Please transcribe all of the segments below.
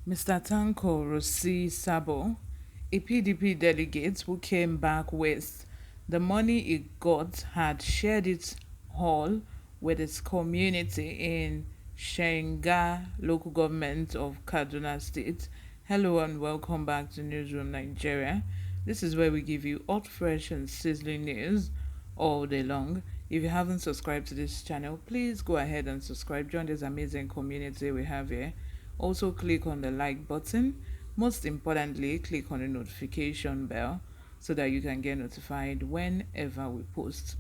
Mr. Tanko Rossi Sabo, a PDP delegate who came back with the money he got, had shared it all with his community in Shenga local government of Kaduna State. Hello and welcome back to Newsroom Nigeria. This is where we give you hot, fresh and sizzling news all day long. If you haven't subscribed to this channel, please go ahead and subscribe. Join this amazing community we have here. Also click on the like button. Most importantly, click on the notification bell so that you can get notified whenever we post.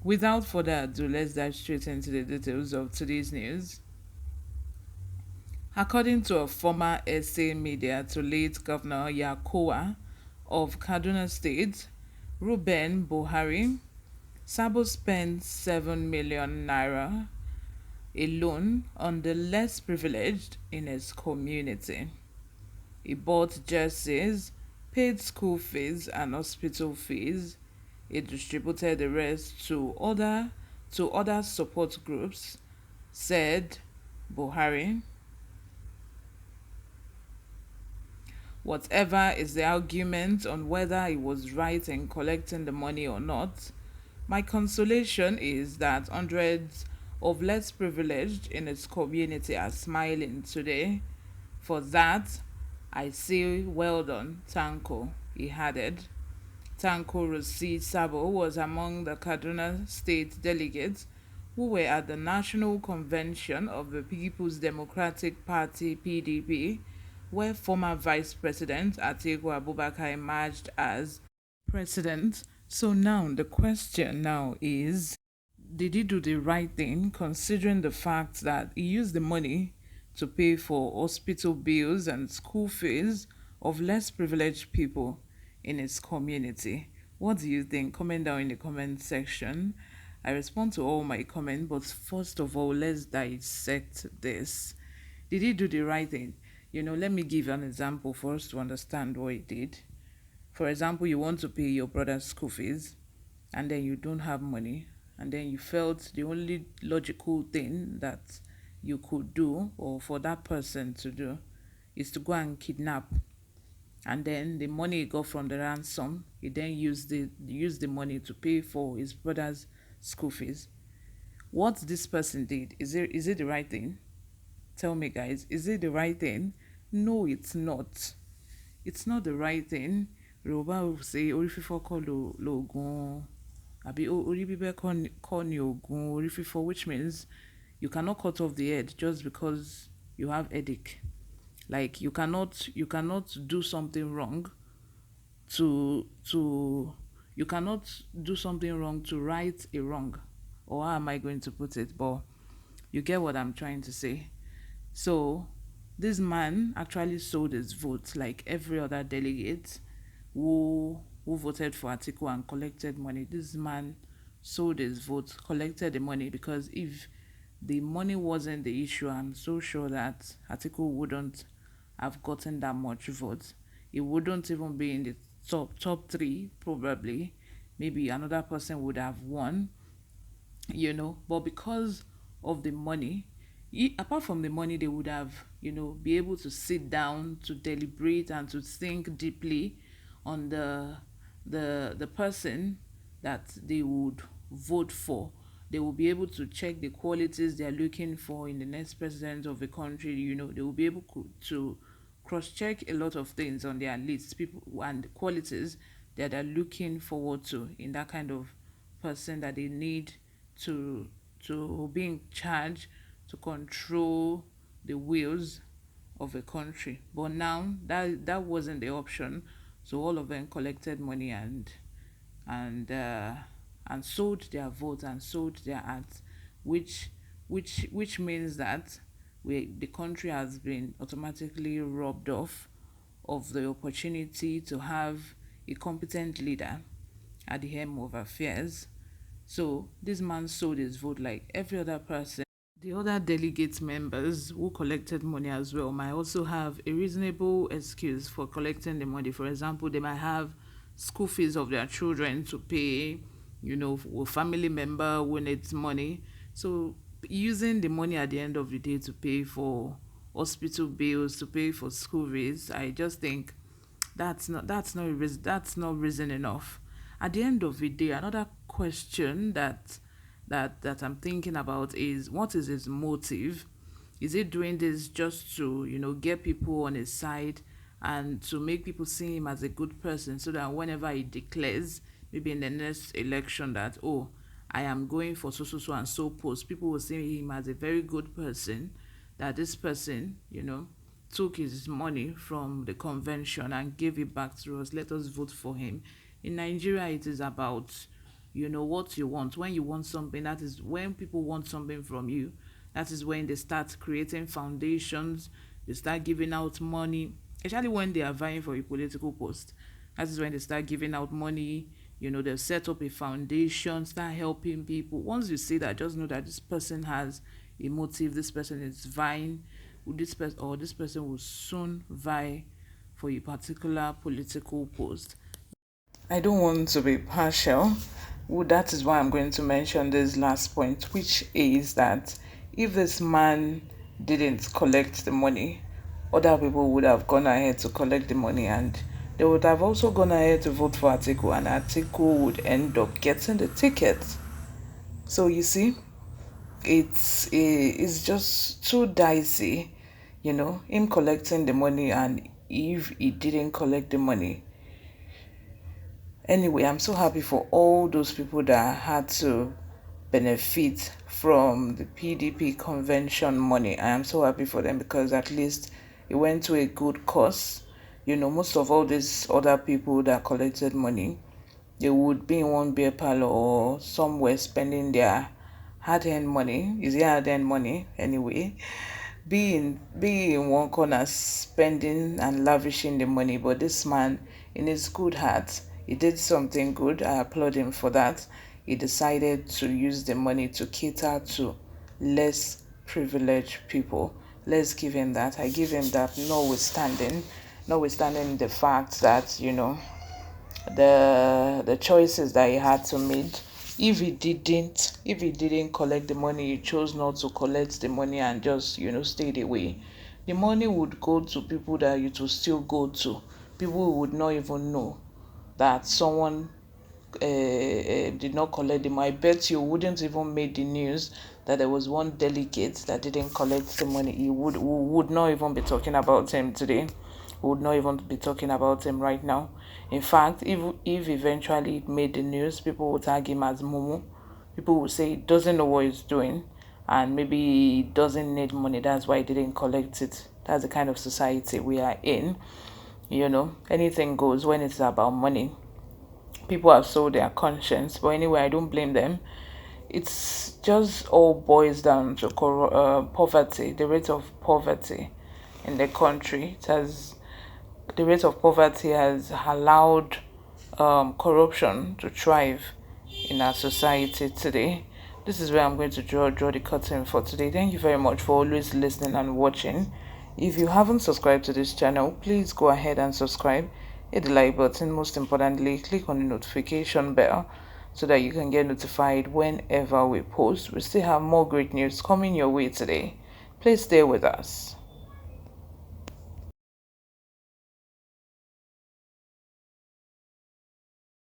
Without further ado, let's dive straight into the details of today's news. According to a former SA media to late Governor Yakowa of Kaduna State, Ruben Buhari, Sabo spent 7 million naira alone on the less privileged in his community. He bought jerseys, paid school fees and hospital fees. He distributed the rest to other support groups, said Buhari. Whatever is the argument on whether he was right in collecting the money or not, my consolation is that hundreds of less privileged in its community are smiling today. For that, I say well done, Tanko, he added. Tanko Rossi Sabo was among the Kaduna State delegates who were at the National Convention of the People's Democratic Party (PDP), where former Vice President Atiku Abubakar emerged as president. So now the question now is, did he do the right thing considering the fact that he used the money to pay for hospital bills and school fees of less privileged people in his community? What do you think? Comment down in the comment section. I respond to all my comments, but first of all, let's dissect this. Did he do the right thing? Let me give an example for us to understand what he did. For example, you want to pay your brother's school fees and then you don't have money, and then you felt the only logical thing that you could do or for that person to do is to go and kidnap, and then the money he got from the ransom, he then used the money to pay for his brother's school fees. What this person did, is it the right thing? Tell me, guys, is it the right thing? No, it's not. It's not the right thing. Yoruba will say orí fífọ́ kọ́ lóògùn àbí orí bíbẹ́ kọ́ ni oògùn orí fífọ́, which means you cannot cut off the head just because you have headache. Like you cannot do something wrong to you cannot do something wrong to right a wrong. Or how am I going to put it? But you get what I'm trying to say. So this man actually sold his vote like every other delegate who voted for Atiku and collected money. This man sold his vote, collected the money, because if the money wasn't the issue, I'm so sure that Atiku wouldn't have gotten that much vote. He wouldn't even be in the top three, probably. Maybe another person would have won, but because of the money, apart from the money, they would have, be able to sit down to deliberate and to think deeply on the person that they would vote for. They will be able to check the qualities they are looking for in the next president of the country. They will be able to cross-check a lot of things on their list, people and qualities that they're looking forward to in that kind of person that they need to be in charge, to control the wheels of a country. But now that wasn't the option, so all of them collected money and sold their votes and sold their ads, which means that the country has been automatically robbed of the opportunity to have a competent leader at the helm of affairs. So this man sold his vote like every other person. The other delegate members who collected money as well might also have a reasonable excuse for collecting the money. For example, they might have school fees of their children to pay, a family member who needs money. So using the money at the end of the day to pay for hospital bills, to pay for school fees. I just think that's not reason enough. At the end of the day, another question that I'm thinking about is, what is his motive? Is he doing this just to, get people on his side and to make people see him as a good person, so that whenever he declares, maybe in the next election, that, oh, I am going for so so so and so post, people will see him as a very good person, that this person, took his money from the convention and gave it back to us. Let us vote for him. In Nigeria, it is about, what you want. When you want something, that is when people want something from you. That is when they start creating foundations, they start giving out money, especially when they are vying for a political post. That is when they start giving out money. They'll set up a foundation, start helping people. Once you see that, just know that this person has a motive, this person is vying with this person, or this person will soon vie for a particular political post. I don't want to be partial. Well, that is why I'm going to mention this last point, which is that if this man didn't collect the money, other people would have gone ahead to collect the money, and they would have also gone ahead to vote for Atiku, and Atiku would end up getting the ticket. So you see, it's just too dicey, him collecting the money, and if he didn't collect the money. Anyway, I'm so happy for all those people that had to benefit from the PDP convention money. I am so happy for them, because at least it went to a good cause. Most of all these other people that collected money, they would be in one beer parlor or somewhere spending their hard-earned money. Is it hard-earned money? Anyway, be in one corner spending and lavishing the money. But this man, in his good heart, he did something good. I applaud him for that. He decided to use the money to cater to less privileged people. Let's give him that. I give him that, notwithstanding the fact that, the choices that he had to make. If he didn't collect the money, he chose not to collect the money and just, stayed away. The money would go to people that it will still go to. People who would not even know that someone did not collect them. I bet you wouldn't even make the news that there was one delegate that didn't collect the money. We would not even be talking about him today. We would not even be talking about him right now. In fact, if eventually it made the news, people would tag him as Momo. People would say he doesn't know what he's doing, and maybe he doesn't need money. That's why he didn't collect it. That's the kind of society we are in. Anything goes when it's about money. People have sold their conscience, but anyway, I don't blame them. It's just all boils down to poverty, the rate of poverty in the country. The rate of poverty has allowed corruption to thrive in our society today. This is where I'm going to draw the curtain for today. Thank you very much for always listening and watching. If you haven't subscribed to this channel, please go ahead and subscribe. Hit the like button. Most importantly, click on the notification bell so that you can get notified whenever we post. We still have more great news coming your way today. Please stay with us.